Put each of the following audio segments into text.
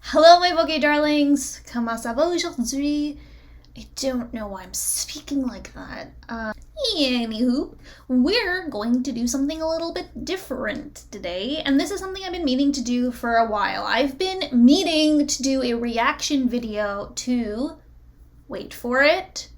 Hello my bookie darlings, comment ça va aujourd'hui? I don't know why I'm speaking like that. Anywho, we're going to do something a little bit different today, and this is something I've been meaning to do for a while. I've been meaning to do a reaction video to, wait for it,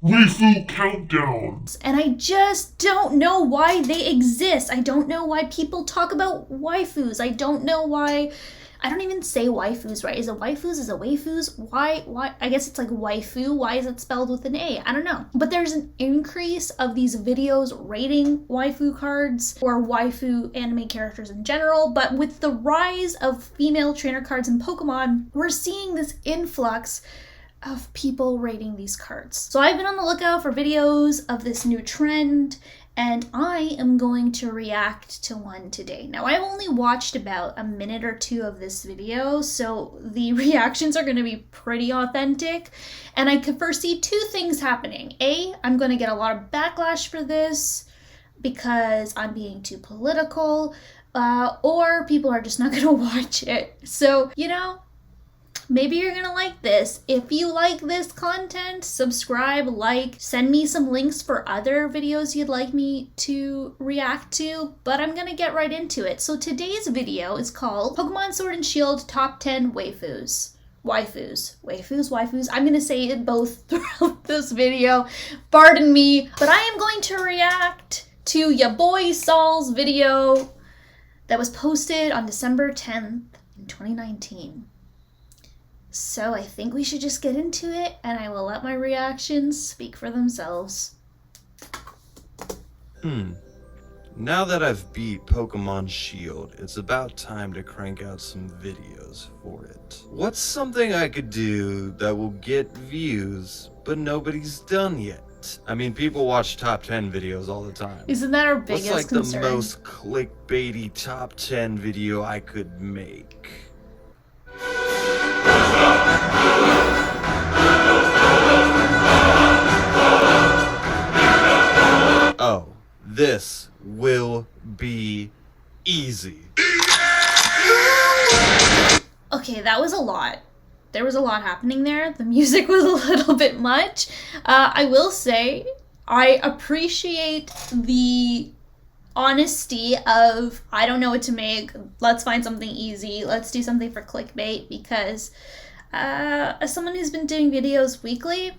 Waifu Countdown! and I just don't know why they exist. I don't know why people talk about waifus. I don't know why. I don't even say waifus, right? Is it waifus? Is it waifus? Why? I guess it's like waifu. Why is it spelled with an A? I don't know. But there's an increase of these videos rating waifu cards or waifu anime characters in general. But with the rise of female trainer cards in Pokemon, we're seeing this influx of people rating these cards. So I've been on the lookout for videos of this new trend, and I am going to react to one today. Now, I've only watched about a minute or two of this video, so the reactions are going to be pretty authentic, and I could foresee two things happening. A, I'm going to get a lot of backlash for this because I'm being too political, or people are just not going to watch it. So, you know, maybe you're gonna like this. If you like this content, subscribe, like, send me some links for other videos you'd like me to react to, but I'm gonna get right into it. So today's video is called Pokemon Sword and Shield Top 10 Waifus. Waifus. I'm gonna say it both throughout this video. Pardon me, but I am going to react to ya boy Saul's video that was posted on December 10th in 2019. So I think we should just get into it, and I will let my reactions speak for themselves. Now that I've beat Pokemon Shield, it's about time to crank out some videos for it. What's something I could do that will get views, but nobody's done yet? I mean, people watch top 10 videos all the time. Isn't that our biggest What's like concern? the most clickbaity top 10 video I could make? Oh, this will be easy. Okay, that was a lot. There was a lot happening there. The music was a little bit much. I will say, I appreciate the honesty of, I don't know what to make, let's find something easy, let's do something for clickbait, because as someone who's been doing videos weekly,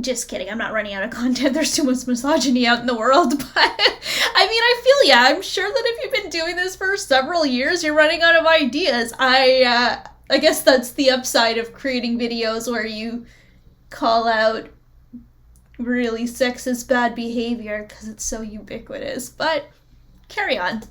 just kidding, I'm not running out of content, there's too much misogyny out in the world, but I mean, I feel ya. I'm sure that if you've been doing this for several years, you're running out of ideas. I guess that's the upside of creating videos where you call out really sexist bad behavior because it's so ubiquitous, but carry on.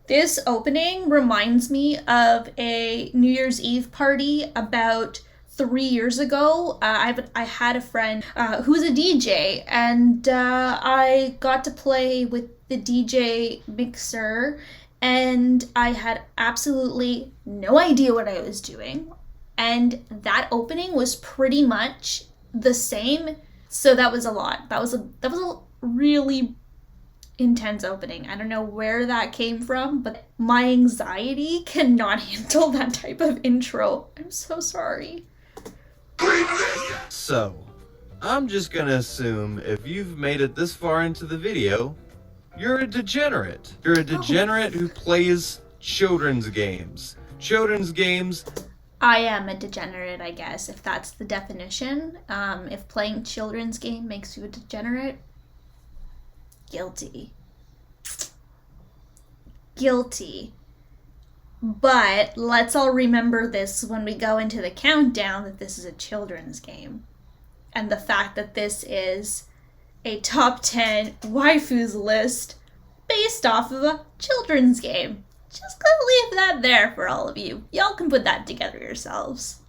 This opening reminds me of a New Year's Eve party about 3 years ago. I had a friend who was a DJ, and I got to play with the DJ mixer, and I had absolutely no idea what I was doing. And that opening was pretty much the same. So that was a lot. That was a really intense opening. I don't know where that came from, but my anxiety cannot handle that type of intro. I'm so sorry. So, I'm just gonna assume if you've made it this far into the video, you're a degenerate. You're a degenerate who plays children's games. Children's games. I am a degenerate, I guess, if that's the definition. If playing children's game makes you a degenerate, guilty. But let's all remember this when we go into the countdown, that this is a children's game. And the fact that this is a top 10 waifus list based off of a children's game. Just gonna leave that there for all of you. Y'all can put that together yourselves.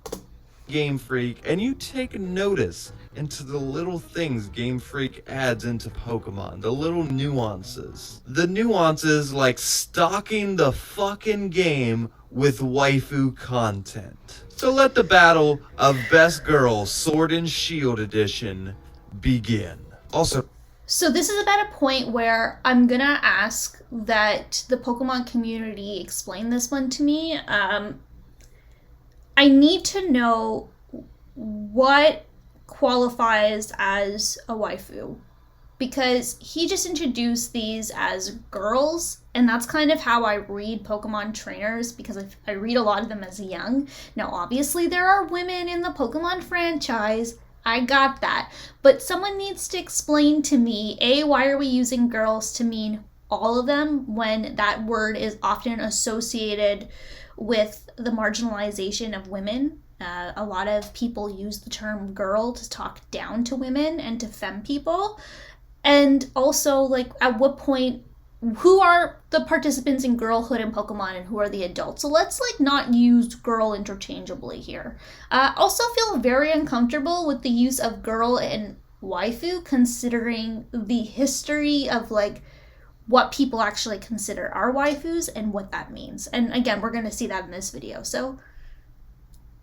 Game Freak, and you take notice into the little things Game Freak adds into Pokemon, the little nuances. The nuances like stocking the fucking game with waifu content. So let the battle of Best Girl Sword and Shield Edition begin. Also, So this is about a point where I'm gonna ask that the Pokemon community explain this one to me. I need to know what qualifies as a waifu, because he just introduced these as girls, and that's kind of how I read Pokemon trainers, because I read a lot of them as young. Now, obviously, there are women in the Pokemon franchise. I got that. But someone needs to explain to me, A, why are we using girls to mean all of them when that word is often associated with the marginalization of women? A lot of people use the term girl to talk down to women and to femme people. And also, like, at what point, who are the participants in girlhood in Pokemon and who are the adults? So let's, like, not use girl interchangeably here. Also feel very uncomfortable with the use of girl and waifu, considering the history of, like, what people actually consider are waifus and what that means. And again, we're going to see that in this video. So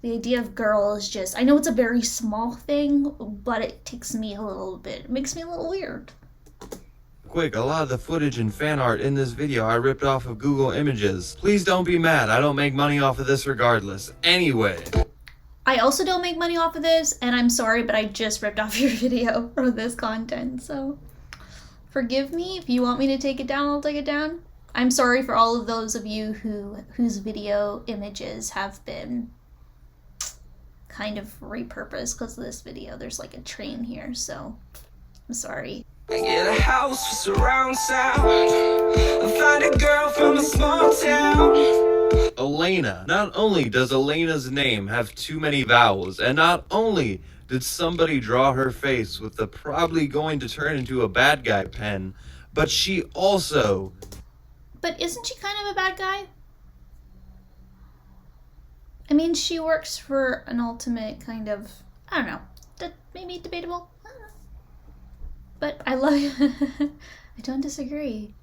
the idea of girl is just, I know it's a very small thing, but it makes me a little weird. Quick, a lot of the footage and fan art in this video I ripped off of Google Images. Please don't be mad, I don't make money off of this regardless. Anyway. I also don't make money off of this, and I'm sorry, but I just ripped off your video for this content, so forgive me. If you want me to take it down, I'll take it down. I'm sorry for all of those of you whose video images have been kind of repurposed because of this video. There's like a train here, so I'm sorry. I get a house with surround sound. I find a girl from a small town. Elena. Not only does Elena's name have too many vowels, and not only did somebody draw her face with the probably going to turn into a bad guy pen, but she also... But isn't she kind of a bad guy? I mean, she works for an ultimate kind of, I don't know, that maybe debatable. I don't know. But I love I don't disagree.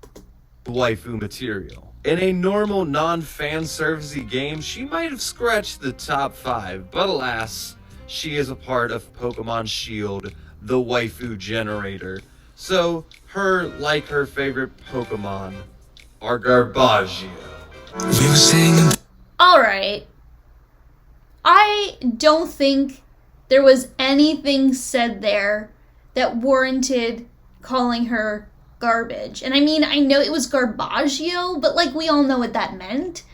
waifu material. In a normal non-fan servicey game, she might have scratched the top 5, but alas, she is a part of Pokemon Shield, the waifu generator. So, her, like her favorite Pokemon, are Garbagio. Alright. I don't think there was anything said there that warranted calling her garbage. And I mean, I know it was Garbagio, but like we all know what that meant.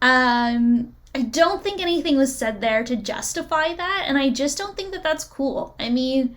I don't think anything was said there to justify that, and I just don't think that that's cool. I mean,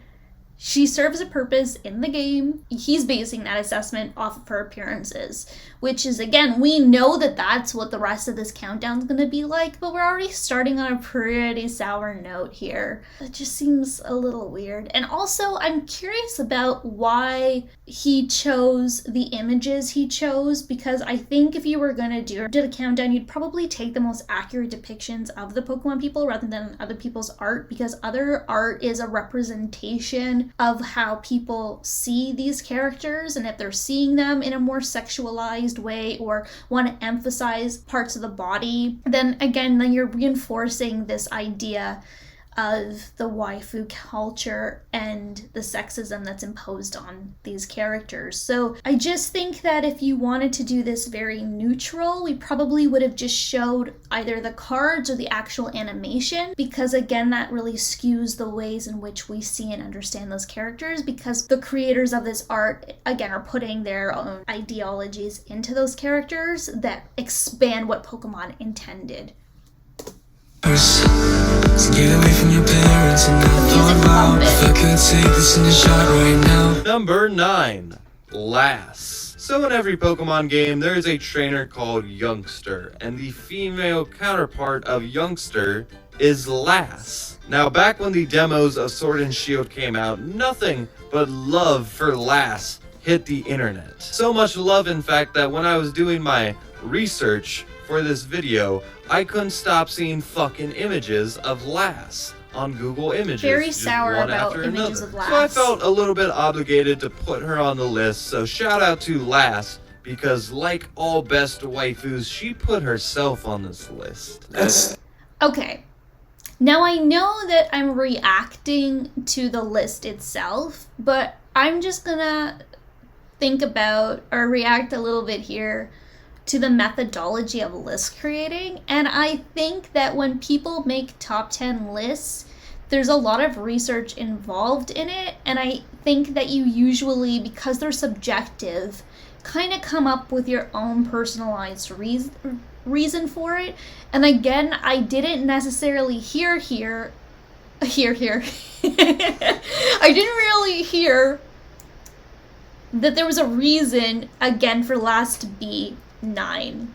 she serves a purpose in the game. He's basing that assessment off of her appearances, which is, again, we know that that's what the rest of this countdown's gonna be like, but we're already starting on a pretty sour note here. It just seems a little weird. And also, I'm curious about why he chose the images he chose, because I think if you were gonna do a countdown, you'd probably take the most accurate depictions of the Pokemon people rather than other people's art, because other art is a representation of how people see these characters, and if they're seeing them in a more sexualized way or want to emphasize parts of the body, then you're reinforcing this idea of the waifu culture and the sexism that's imposed on these characters. So I just think that if you wanted to do this very neutral, we probably would have just showed either the cards or the actual animation, because again, that really skews the ways in which we see and understand those characters, because the creators of this art, again, are putting their own ideologies into those characters that expand what Pokemon intended. To get away from your parents and not thought about if I could take this in a shot right now. Number 9. Lass. So in every Pokemon game, there is a trainer called Youngster, and the female counterpart of Youngster is Lass. Now, back when the demos of Sword and Shield came out, nothing but love for Lass hit the internet. So much love, in fact, that when I was doing my research for this video, I couldn't stop seeing fucking images of Lass on Google Images. Very sour about images of Lass. So I felt a little bit obligated to put her on the list, so shout out to Lass, because like all best waifus, she put herself on this list. Okay. Now I know that I'm reacting to the list itself, but I'm just gonna think about or react a little bit here to the methodology of list creating. And I think that when people make top 10 lists, there's a lot of research involved in it. And I think that you usually, because they're subjective, kind of come up with your own personalized reason for it. And again, I didn't necessarily hear I didn't really hear that there was a reason, again, for last to be 9,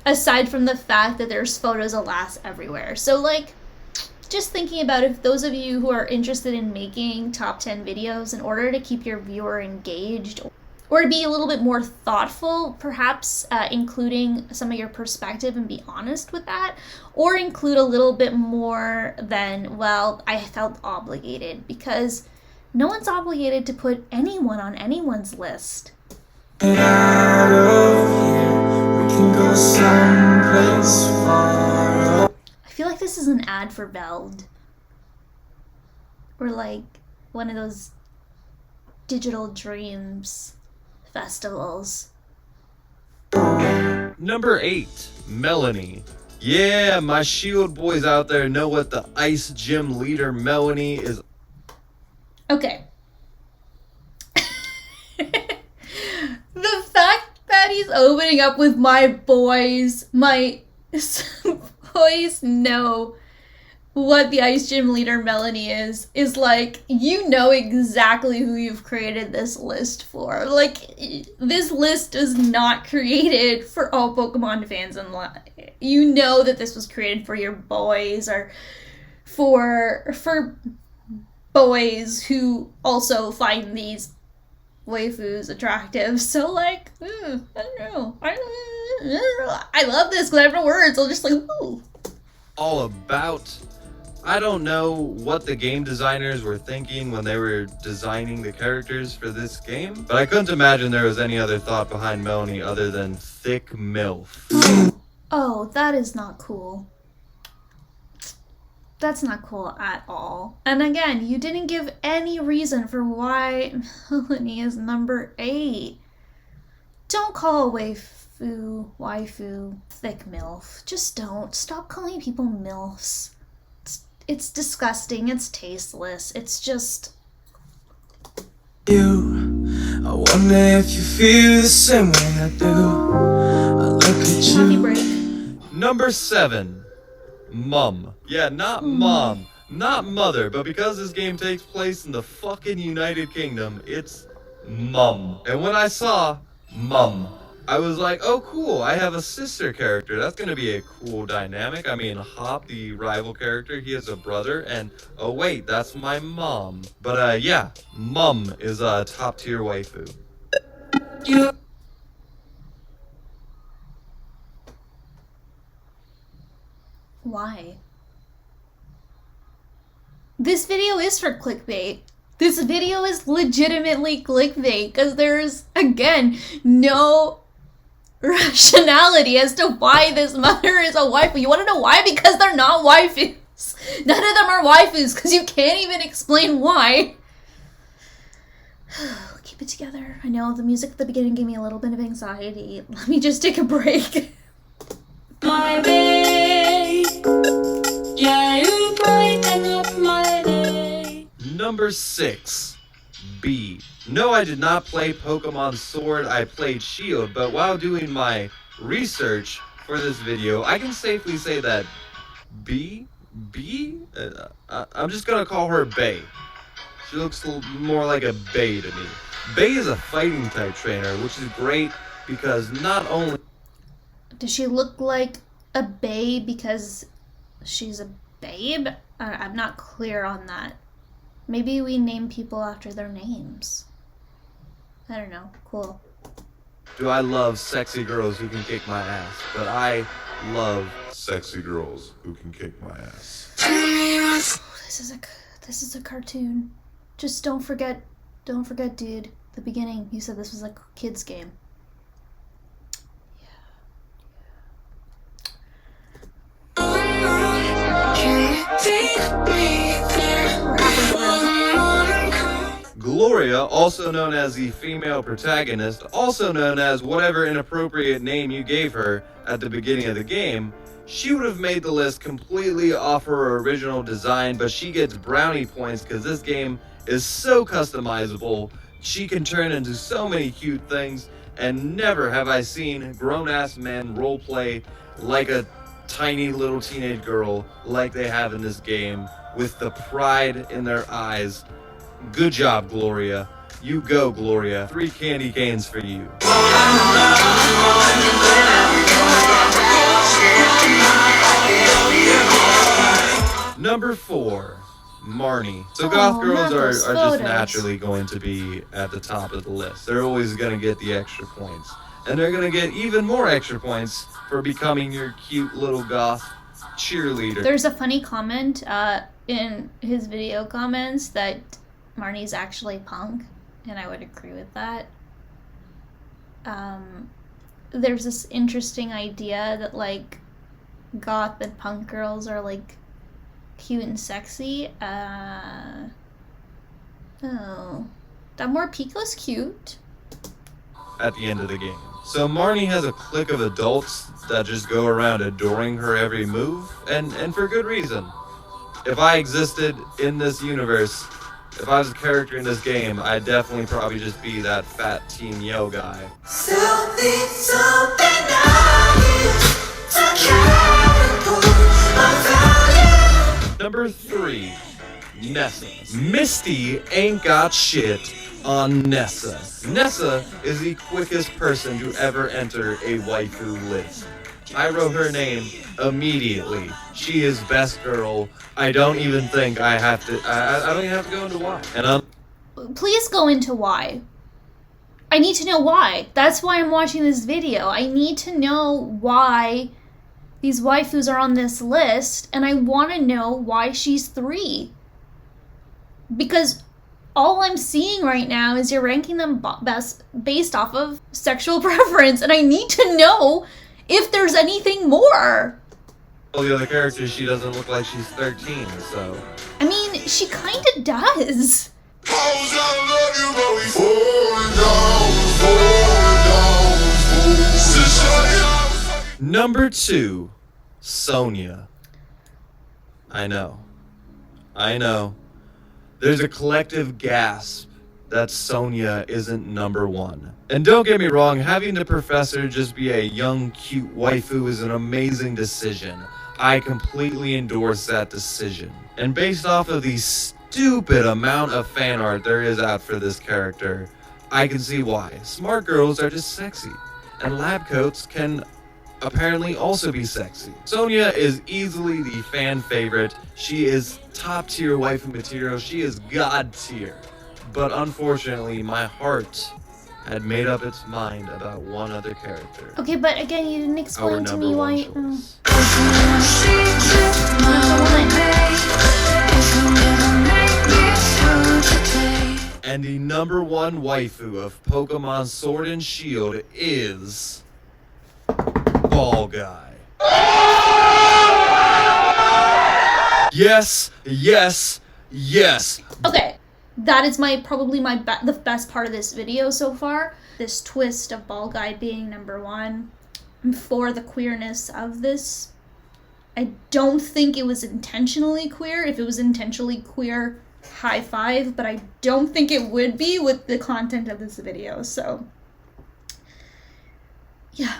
aside from the fact that there's photos of last everywhere. So, like, just thinking about if those of you who are interested in making top 10 videos in order to keep your viewer engaged or to be a little bit more thoughtful, perhaps including some of your perspective and be honest with that, or include a little bit more than, well, I felt obligated, because no one's obligated to put anyone on anyone's list. Get out of here, we can go someplace far. I feel like this is an ad for Veld. Or like one of those digital dreams festivals. Number 8, Melanie. Yeah, my Shield boys out there know what the Ice Gym leader Melanie is. Okay. The fact that he's opening up with my boys know what the Ice Gym leader Melanie is like, you know exactly who you've created this list for. Like, this list is not created for all Pokemon fans in life. You know that this was created for your boys, or for boys who also find these waifus attractive. So, like, I don't know. I love this because I have no words. I'm just like, ooh. All about. I don't know what the game designers were thinking when they were designing the characters for this game, but I couldn't imagine there was any other thought behind Melanie other than thick MILF. Oh, that is not cool. That's not cool at all. And again, you didn't give any reason for why Melanie is number 8. Don't call a waifu, thick MILF. Just don't. Stop calling people MILFs. It's disgusting. It's tasteless. It's just... You, I wonder if you feel the same way I do. I look at you. Coffee break. Number 7, Mum. Yeah, not Mom, not Mother, but because this game takes place in the fucking United Kingdom, it's Mum. And when I saw Mum, I was like, oh cool, I have a sister character. That's gonna be a cool dynamic. I mean, Hop, the rival character, he has a brother, and oh wait, that's my mom. But yeah, Mum is a top tier waifu. Why? This video is for clickbait. This video is legitimately clickbait because there's, again, no rationality as to why this mother is a waifu. You want to know why? Because they're not waifus. None of them are waifus because you can't even explain why. Keep it together. I know the music at the beginning gave me a little bit of anxiety. Let me just take a break. My day, yeah, you brighten up my day. Number 6, B. No, I did not play Pokemon Sword, I played Shield, but while doing my research for this video, I can safely say that I'm just gonna call her Bae. She looks more like a Bae to me. Bae is a fighting type trainer, which is great because not only... Does she look like a babe because she's a babe? I'm not clear on that. Maybe we name people after their names. I don't know. Cool. Do I love sexy girls who can kick my ass, but I love sexy girls who can kick my ass. This is a cartoon. Just don't forget, dude. The beginning, you said this was a kid's game. Gloria, also known as the female protagonist, also known as whatever inappropriate name you gave her at the beginning of the game, she would have made the list completely off her original design, but she gets brownie points because this game is so customizable. She can turn into so many cute things, and never have I seen grown-ass men roleplay like a tiny little teenage girl like they have in this game, with the pride in their eyes. Good job, Gloria. You go, Gloria. 3 candy canes for you. Number 4, Marnie. So goth girls are just naturally going to be at the top of the list. They're always going to get the extra points. And they're going to get even more extra points for becoming your cute little goth cheerleader. There's a funny comment in his video comments that Marnie's actually punk, and I would agree with that. There's this interesting idea that, like, goth and punk girls are, like, cute and sexy. Pico's cute. At the end of the game. So Marnie has a clique of adults that just go around adoring her every move, and for good reason. If I existed in this universe, if I was a character in this game, I'd definitely probably just be that fat Team Yo guy. Number 3, Nessa. Misty ain't got shit on Nessa. Nessa is the quickest person to ever enter a waifu list. I wrote her name immediately. She is best girl. I don't even think I have to. I don't even have to go into why. And Please go into why. I need to know why. That's why I'm watching this video. I need to know why these waifus are on this list, and I want to know why she's 3. Because all I'm seeing right now is you're ranking them best based off of sexual preference, and I need to know if there's anything more. all the other characters, she doesn't look like she's 13, so. I mean, she kind of does. Number 2, Sonia. I know. There's a collective gasp that Sonia isn't number 1. And don't get me wrong, having the professor just be a young, cute waifu is an amazing decision. I completely endorse that decision. And based off of the stupid amount of fan art there is out for this character, I can see why. Smart girls are just sexy, and lab coats can apparently also be sexy. Sonia is easily the fan favorite. She is top tier waifu material. She is god tier. But unfortunately, my heart had made up its mind about one other character. Okay, but again, you didn't explain to me why. And the number 1 waifu of Pokemon Sword and Shield is Ball Guy. Yes. Okay, that is probably the best part of this video so far. This twist of Ball Guy being number 1. For the queerness of this. I don't think it was intentionally queer. If it was intentionally queer, high five, but I don't think it would be with the content of this video, so yeah.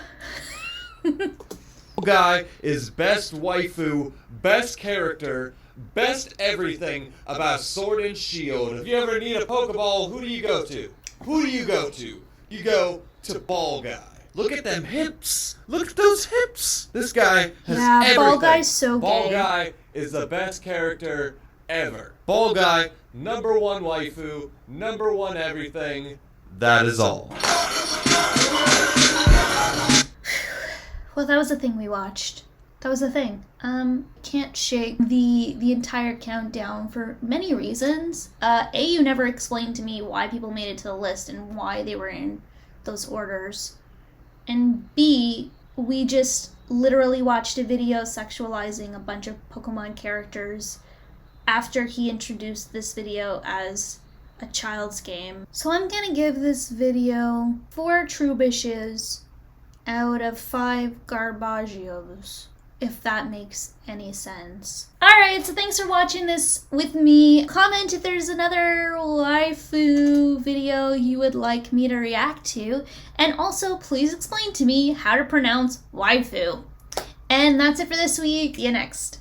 Guy is best waifu, best character, best everything about Sword and Shield. If you ever need a Pokeball, who do you go to? You go to Ball Guy. Look at them hips. Look at those hips. This guy has everything. Ball Guy's so gay. Ball Guy is the best character ever. Ball Guy, number 1 waifu, number 1 everything. That is all. Well, that was the thing we watched. That was the thing. Can't shake the entire countdown for many reasons. You never explained to me why people made it to the list and why they were in those orders. And B, we just literally watched a video sexualizing a bunch of Pokemon characters after he introduced this video as a child's game. So I'm gonna give this video 4 Trubishes out of 5 Garbagios, if that makes any sense. Alright, so thanks for watching this with me. Comment if there's another waifu video you would like me to react to, and also please explain to me how to pronounce waifu. And that's it for this week. See you next.